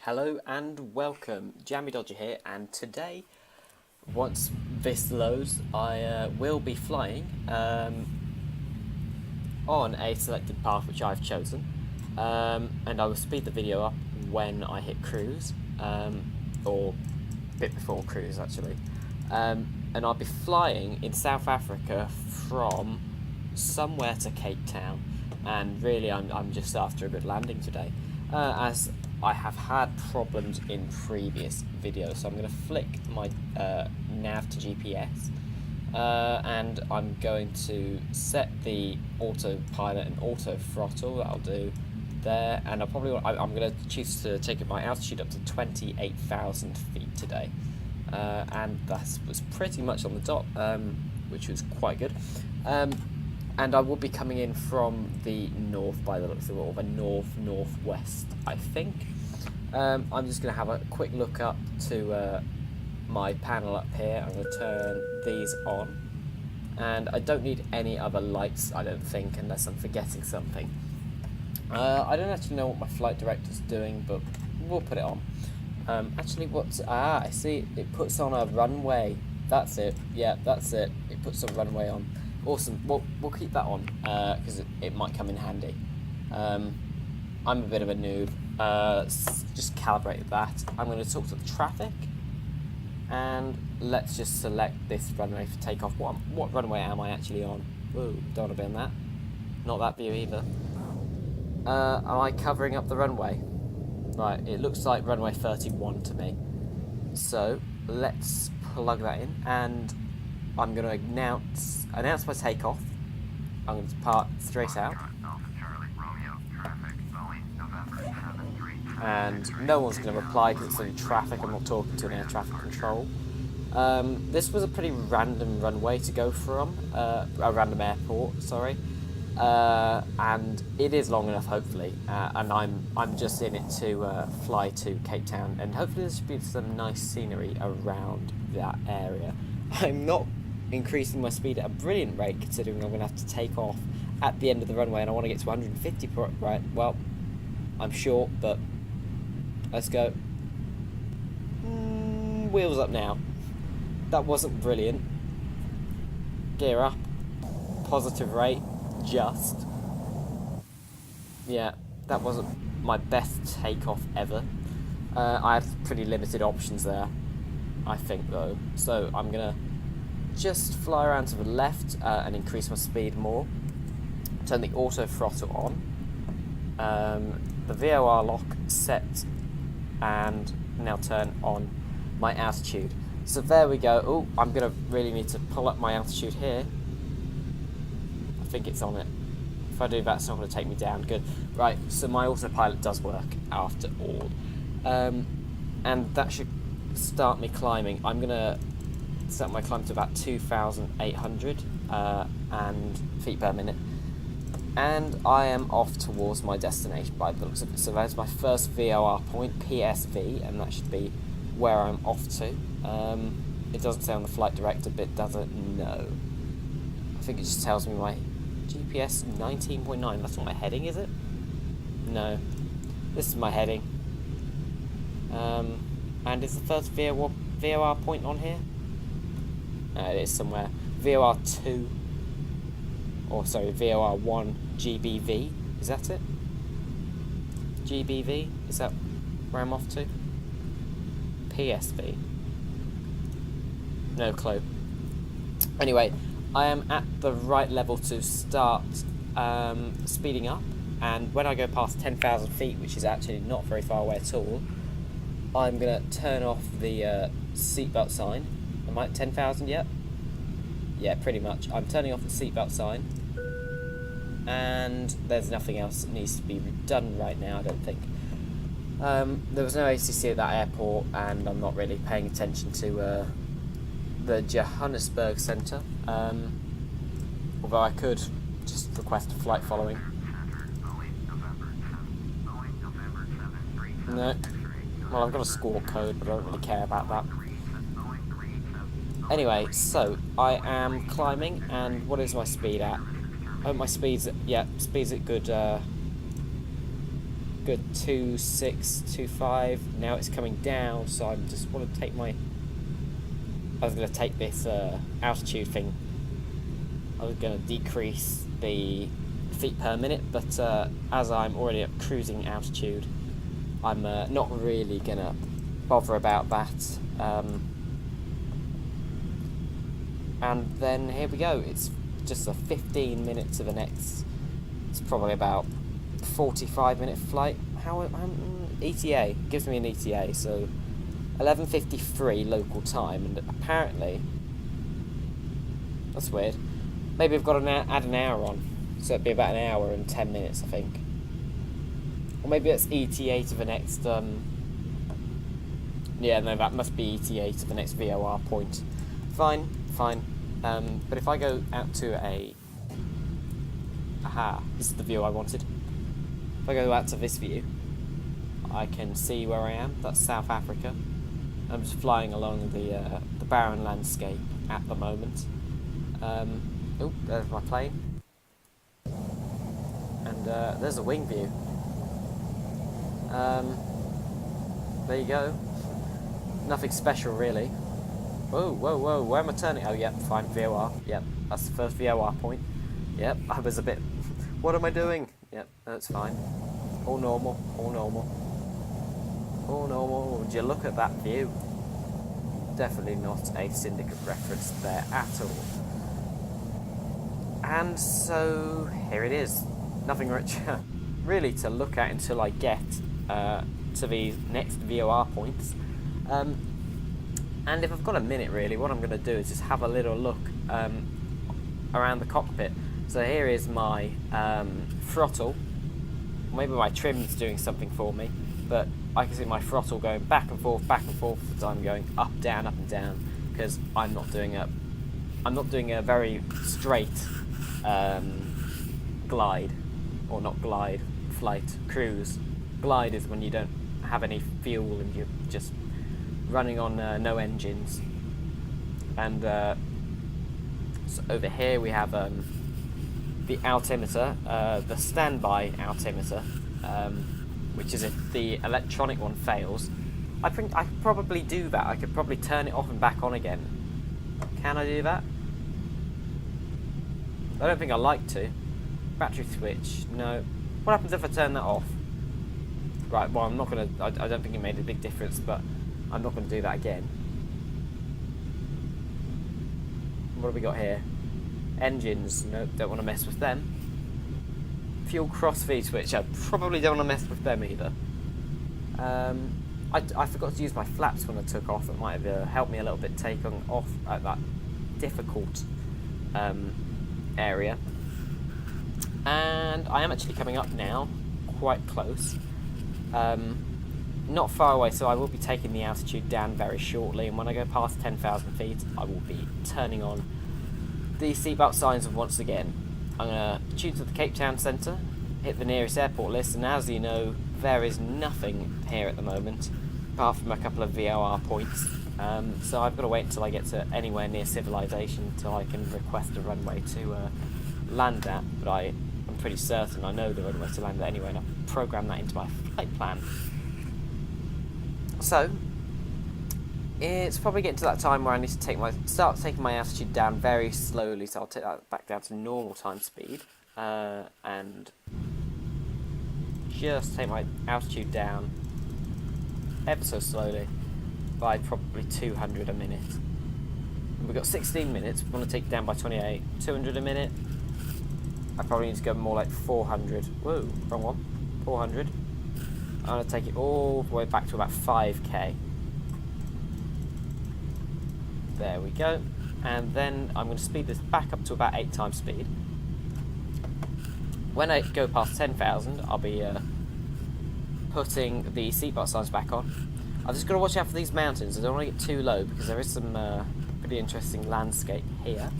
Hello and welcome, Jammy Dodger here, and today, once this loads, I will be flying on a selected path which I've chosen, and I will speed the video up when I hit cruise, or a bit before cruise actually, and I'll be flying in South Africa from somewhere to Cape Town, and really I'm just after a good landing today, as I have had problems in previous videos, so I'm going to flick my nav to GPS, and I'm going to set the autopilot and auto throttle. That'll do there, and I'm going to choose to take my altitude up to 28,000 feet today, and that was pretty much on the dot, which was quite good. And I will be coming in from the north by the looks of it, or the northwest, I think. I'm just going to have a quick look up to my panel up here. I'm going to turn these on, and I don't need any other lights, I don't think, unless I'm forgetting something. I don't actually know what my flight director's doing, but we'll put it on. Actually, I see, it puts on a runway. That's it. Yeah, that's it. It puts a runway on. Awesome. We'll keep that on because it might come in handy. I'm a bit of a noob. Just calibrate that. I'm going to talk to the traffic, and let's just select this runway for takeoff. What runway am I actually on? Whoa, don't want to be on that. Not that view either. Am I covering up the runway? Right, it looks like runway 31 to me. So let's plug that in, and I'm going to announce my takeoff. I'm going to depart straight out. And no one's going to reply because it's only traffic. I'm not talking to an air traffic control. This was a pretty random runway to go from, a random airport, sorry. And it is long enough, hopefully. And I'm just in it to fly to Cape Town, and hopefully there should be some nice scenery around that area. I'm not increasing my speed at a brilliant rate, considering I'm going to have to take off at the end of the runway, and I want to get to 150 right. Well, I'm short, but let's go. Wheels up now. That wasn't brilliant. Gear up. Positive rate. Just. Yeah, that wasn't my best takeoff ever. I had pretty limited options there, I think, though. So I'm going to just fly around to the left and increase my speed more. Turn the auto throttle on. The VOR lock set, and now turn on my altitude. So there we go. Oh, I'm going to really need to pull up my altitude here. I think it's on it. If I do that, it's not going to take me down. Good. Right, so my autopilot does work after all. And that should start me climbing. I'm going to set my climb to about 2,800 and feet per minute. And I am off towards my destination by the looks of it. So there's my first VOR point, PSV, and that should be where I'm off to. It doesn't say on the flight director bit, does it? No. I think it just tells me my GPS 19.9. That's not my heading, is it? No. This is my heading. And is the first VOR point on here? It is somewhere. VOR 2. Or sorry, VOR 1 GBV. Is that it? GBV? Is that where I'm off to? PSV. No clue. Anyway, I am at the right level to start speeding up, and when I go past 10,000 feet, which is actually not very far away at all, I'm going to turn off the seatbelt sign. Am I at 10,000 yet? Yeah, pretty much. I'm turning off the seatbelt sign, and there's nothing else that needs to be done right now, I don't think. There was no ACC at that airport, and I'm not really paying attention to the Johannesburg Centre, although I could just request a flight following. No. Well, I've got a squawk code, but I don't really care about that. Anyway, so I am climbing, and what is my speed at? Oh, my speed's at, yeah, speed's at good good 2.6, 2.5. Now it's coming down, so I just want to take my... I was going to take this altitude thing. I was going to decrease the feet per minute, but as I'm already at cruising altitude, I'm not really going to bother about that. And then here we go. It's just a 15 minutes to the next. It's probably about 45-minute flight. How ETA gives me an ETA, so 11:53 local time, and apparently that's weird. Maybe I've got to add an hour on, so it'd be about an hour and 10 minutes, I think. Or maybe that's ETA to the next. Yeah, no, that must be ETA to the next VOR point. Fine. But if I go out to a... Aha, this is the view I wanted. If I go out to this view, I can see where I am. That's South Africa. I'm just flying along the barren landscape at the moment. Oh, there's my plane. And there's a wing view. There you go. Nothing special, really. Whoa, where am I turning? Oh, yep, fine, VOR. Yep, that's the first VOR point. Yep, I was a bit... What am I doing? Yep, that's fine. All normal. Would you look at that view? Definitely not a Syndicate reference there at all. And so, here it is. Nothing really to look at until I get to the next VOR points. And if I've got a minute, really, what I'm going to do is just have a little look around the cockpit. So here is my throttle. Maybe my trim's doing something for me, but I can see my throttle going back and forth as I'm going up and down, because I'm not doing a very straight glide, or not glide, flight, cruise. Glide is when you don't have any fuel and you're just running on no engines. And so over here we have the altimeter, the standby altimeter, which is if the electronic one fails. I could probably do that. I could probably turn it off and back on again. Can I do that? I don't think I like to. Battery switch, no. What happens if I turn that off? Right, well, I'm not going to... I don't think it made a big difference, but I'm not going to do that again. What have we got here? Engines, no, don't want to mess with them. Fuel cross-feed switch, I probably don't want to mess with them either. I forgot to use my flaps when I took off. It might have helped me a little bit take off at that difficult area. And I am actually coming up now, quite close. Not far away, so I will be taking the altitude down very shortly, and when I go past 10,000 feet, I will be turning on the seatbelt signs once again. I'm going to tune to the Cape Town Centre, hit the nearest airport list, and as you know, there is nothing here at the moment, apart from a couple of VOR points. So I've got to wait until I get to anywhere near civilization until I can request a runway to land at, but I'm pretty certain I know the runway to land at anyway, and I've programmed that into my flight plan. So, it's probably getting to that time where I need to start taking my altitude down very slowly, so I'll take that back down to normal time speed, and just take my altitude down ever so slowly by probably 200 a minute. And we've got 16 minutes, we want to take it down by 28, 200 a minute. I probably need to go more like 400. Whoa, wrong one. 400. I'm going to take it all the way back to about 5k. There we go. And then I'm going to speed this back up to about 8 times speed. When I go past 10,000, I'll be putting the seatbelt signs back on. I've just got to watch out for these mountains. I don't want to get too low because there is some pretty interesting landscape here.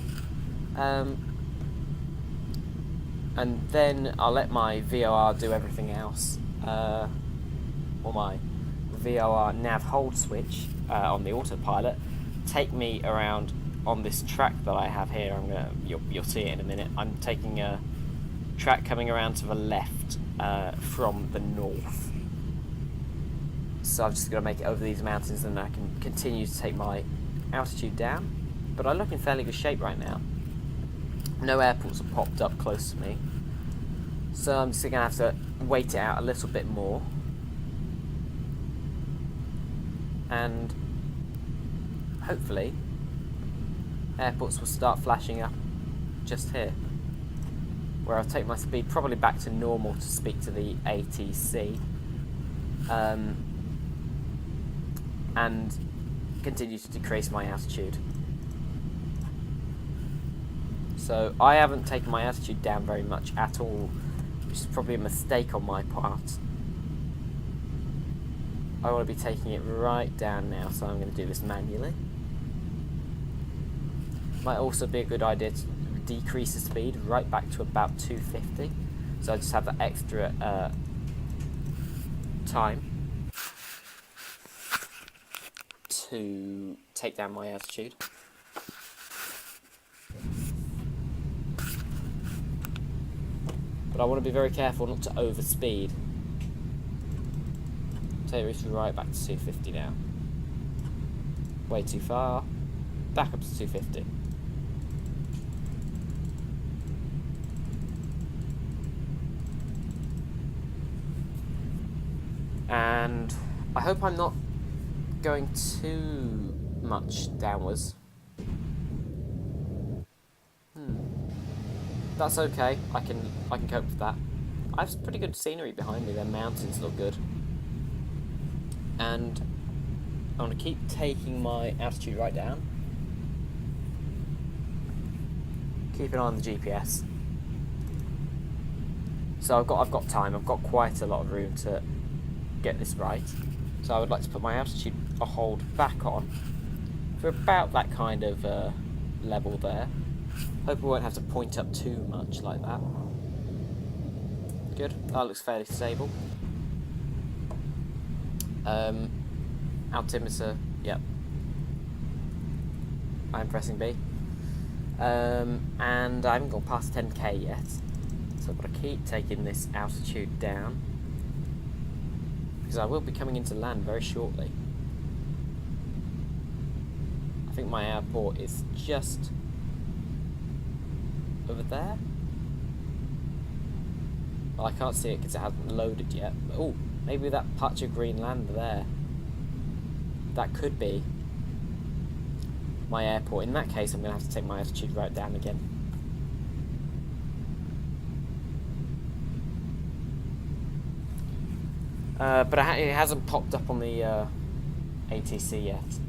And then I'll let my VOR do everything else. Or my VOR nav hold switch on the autopilot take me around on this track that I have here. You'll see it in a minute. I'm taking track coming around to the left from the north. So I'm just going to make it over these mountains and I can continue to take my altitude down. But I look in fairly good shape right now. No airports have popped up close to me. So I'm just going to have to wait it out a little bit more. And hopefully airports will start flashing up just here, where I'll take my speed probably back to normal to speak to the ATC, and continue to decrease my altitude. So I haven't taken my altitude down very much at all, which is probably a mistake on my part. I want to be taking it right down now, so I'm going to do this manually. Might also be a good idea to decrease the speed right back to about 250, so I just have that extra time to take down my altitude. But I want to be very careful not to overspeed. Take this right back to 250 now. Way too far. Back up to 250. And I hope I'm not going too much downwards. That's okay. I can cope with that. I have some pretty good scenery behind me. The mountains look good. And I want to keep taking my altitude right down. Keep an eye on the GPS. So I've got time. I've got quite a lot of room to get this right. So I would like to put my altitude hold back on for about that kind of level there. Hope we won't have to point up too much like that. Good. That looks fairly stable. Altimeter, yep. I'm pressing B. And I haven't gone past 10k yet. So I've got to keep taking this altitude down, because I will be coming into land very shortly. I think my airport is just over there. Well, I can't see it because it hasn't loaded yet. Oh, maybe that patch of green land there. That could be my airport. In that case, I'm going to have to take my altitude right down again. But it hasn't popped up on the ATC yet.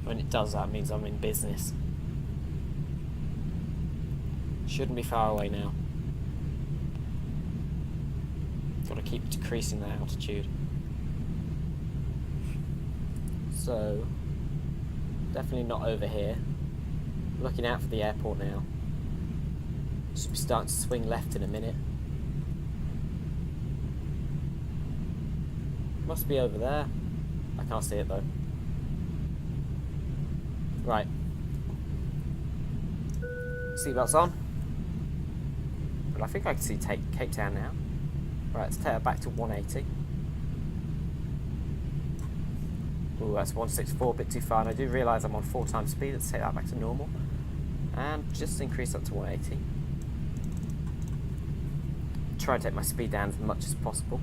When it does, that means I'm in business. Shouldn't be far away now. Got to keep decreasing the altitude. So, definitely not over here. Looking out for the airport now. Should be starting to swing left in a minute. Must be over there. I can't see it though. Right. Seatbelts on. But I think I can see Cape Town now. Right, let's take it back to 180. Ooh, that's 164, a bit too far. And I do realise I'm on 4 times speed. Let's take that back to normal. And just increase up to 180. Try and take my speed down as much as possible.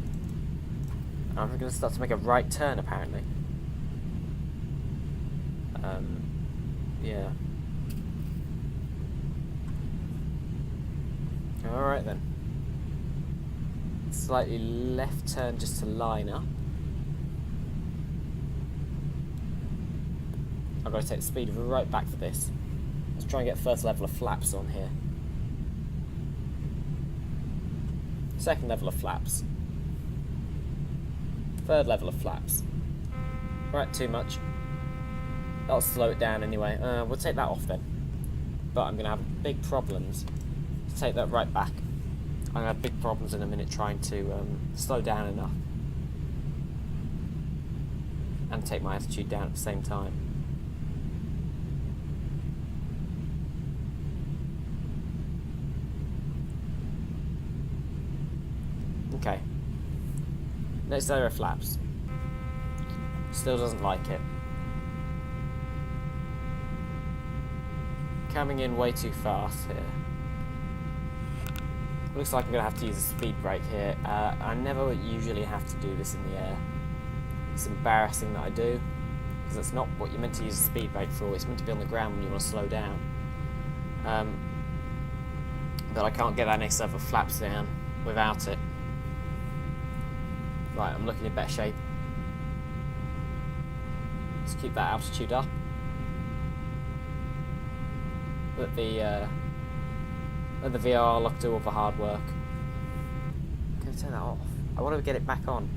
And I'm going to start to make a right turn, apparently. Yeah. Alright then. Slightly left turn just to line up. I've got to take the speed right back for this. Let's try and get first level of flaps on here. Second level of flaps. Third level of flaps. Right, too much. That'll slow it down anyway. We'll take that off then. But I'm going to have big problems to take that right back. I'm going to have big problems in a minute trying to slow down enough and take my altitude down at the same time. Okay. Next layer of flaps. Still doesn't like it. Coming in way too fast here. Looks like I'm going to have to use a speed brake here. I never usually have to do this in the air. It's embarrassing that I do, because that's not what you're meant to use a speed brake for. It's meant to be on the ground when you want to slow down. But I can't get that next level of flaps down without it. Right, I'm looking in better shape. Let's keep that altitude up. Let the VR lock do all the hard work. Can I turn that off? I want to get it back on.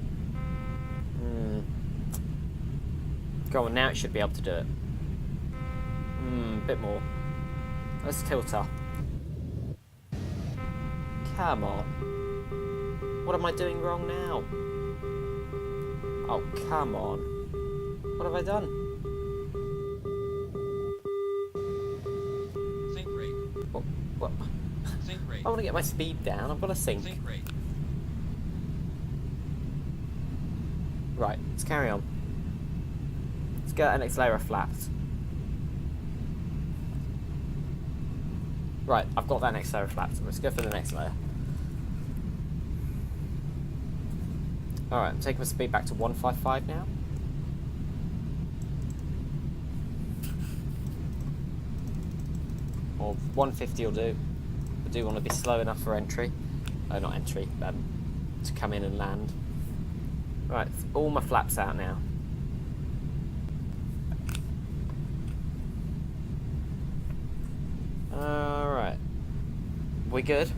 Go on, now it should be able to do it. A bit more. Let's tilt up. Come on. What am I doing wrong now? Oh, come on. What have I done? Sync rate. What? Sync rate. I want to get my speed down. I've got to sync. Sync rate. Right, let's carry on. Let's get our next layer of flaps. Right, I've got that next layer of flaps. Let's go for the next layer. Alright, I'm taking my speed back to 155 now. Or 150 will do. I do want to be slow enough for entry. Not entry, to come in and land. Right, all my flaps out now. Alright. We good?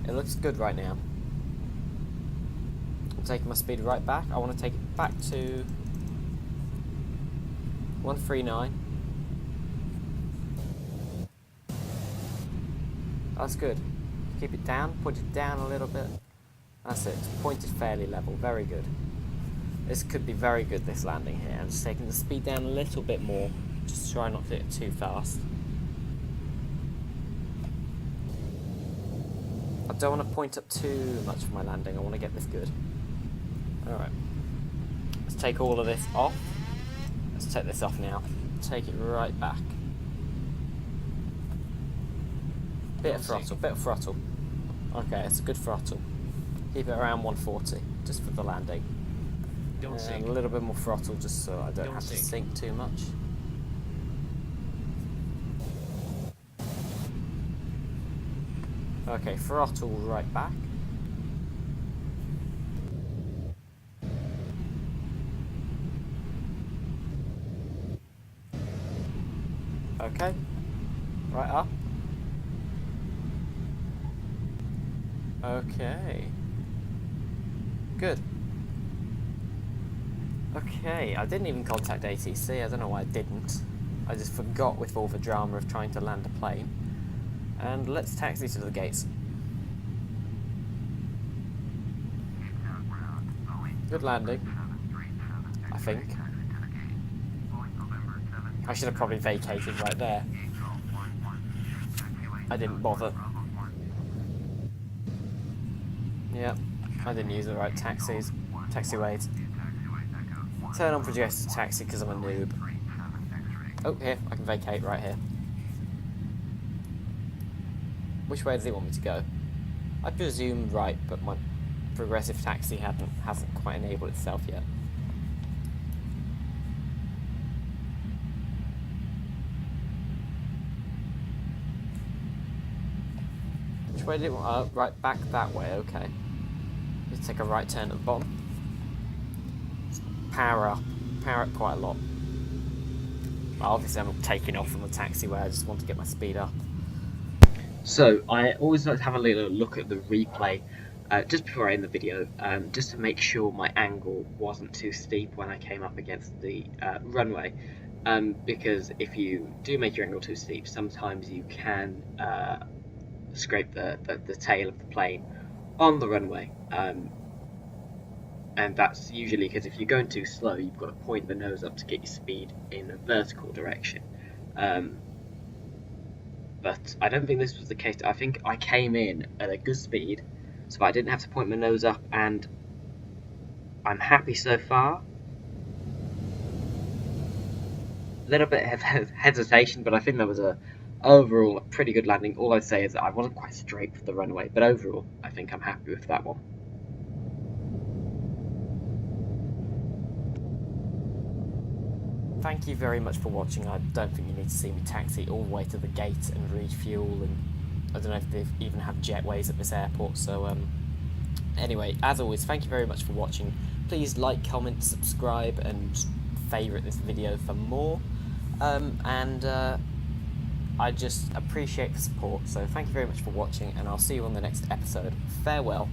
It looks good right now. I'm taking my speed right back. I want to take it back to 139. That's good. Keep it down, point it down a little bit. That's it, it's pointed fairly level, very good. This could be very good, this landing here. I'm just taking the speed down a little bit more, just try not to hit it too fast. I don't want to point up too much for my landing, I want to get this good. Alright, let's take all of this off. Let's take this off now, take it right back. Bit of throttle. Okay, it's a good throttle. Keep it around 140, just for the landing. Don't sink. A little bit more throttle, just so I don't have to sink too much. Okay, throttle right back. Okay, right up. Okay. Good. Okay, I didn't even contact ATC, I don't know why I didn't. I just forgot with all the drama of trying to land a plane. And let's taxi to the gates. Good landing, I think. I should have probably vacated right there. I didn't bother. Yep, I didn't use the right taxiways. Turn on projector taxi because I'm a noob. Oh, here, I can vacate right here. Which way does he want me to go? I presume right, but my progressive taxi hasn't quite enabled itself yet. Which way did it want? Right, back that way, okay. Let's take a right turn at the bottom. Just power up quite a lot. Well, obviously I'm not taking off from the taxiway, I just want to get my speed up. So, I always like to have a little look at the replay just before I end the video, just to make sure my angle wasn't too steep when I came up against the runway. Because if you do make your angle too steep, sometimes you can scrape the tail of the plane on the runway. And that's usually because if you're going too slow, you've got to point the nose up to get your speed in a vertical direction. But I don't think this was the case. I think I came in at a good speed, so I didn't have to point my nose up, and I'm happy so far. A little bit of hesitation, but I think that was overall a pretty good landing. All I'd say is that I wasn't quite straight for the runway, but overall I think I'm happy with that one. Thank you very much for watching. I don't think you need to see me taxi all the way to the gate and refuel, and I don't know if they even have jetways at this airport, so anyway, as always, thank you very much for watching. Please like, comment, subscribe, and favourite this video for more, I just appreciate the support, so thank you very much for watching, and I'll see you on the next episode. Farewell.